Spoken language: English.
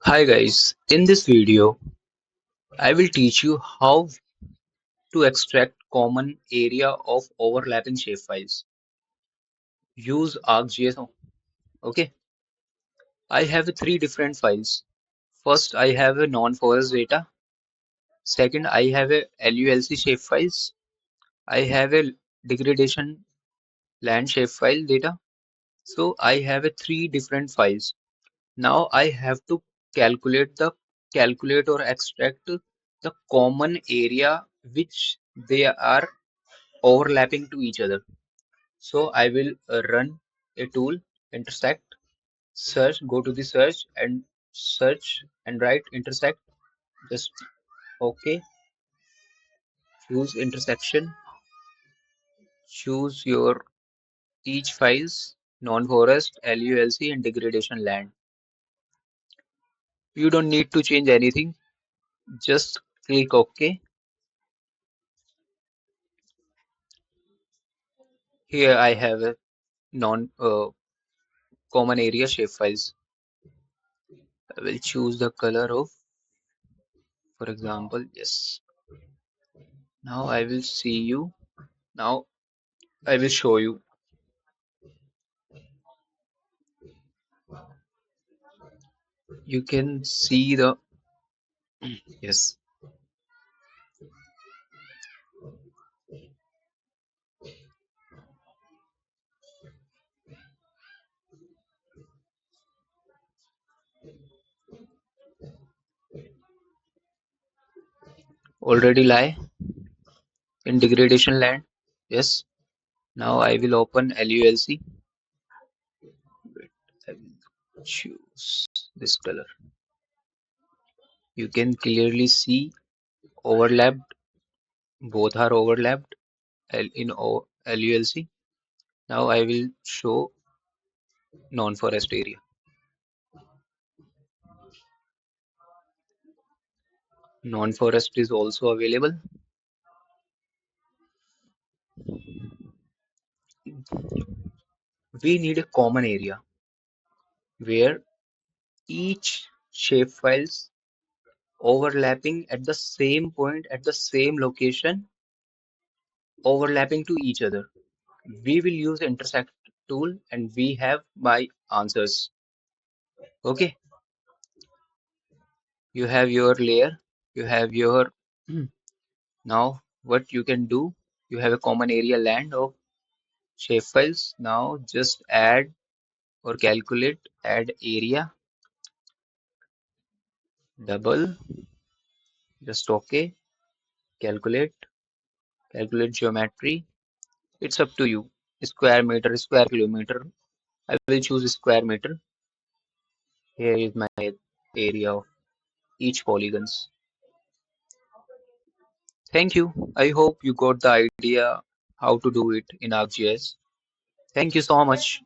Hi guys, in this video I will teach you how to extract common area of overlapping shapefiles. Use ArcGIS. Okay, I have three different files. First I have a non-forest data. Second I have a LULC shapefiles. I have a degradation land shapefile data. So I have a three different files. Now I have to calculate or extract the common area which they are overlapping to each other. So I will run a tool, Intersect, search, go to the search and write Intersect. Just OK, choose intersection, choose your each files, non-forest, LULC and degradation land. You don't need to change anything, just click OK. Here I have a non common area shapefiles. I will choose the color of, for example, yes. Now I will see you. Now I will show you. You can see the, yes, already lie in degradation land. Yes. Now I will open LULC. Wait, I will choose this color. You can clearly see overlapped. Both are overlapped in LULC. Now I will show non-forest area. Non-forest is also available. We need a common area where each shapefiles overlapping at the same point at the same location, overlapping to each other. We will use intersect tool and we have my answers. Okay, you have your layer, you have your now what you can do, you have a common area land of shapefiles. Now just add or calculate, add area, double, just okay, calculate, calculate geometry. It's up to you. Square meter, square kilometer. I will choose square meter. Here is my area of each polygons. Thank you. I hope you got the idea how to do it in ArcGIS. Thank you so much.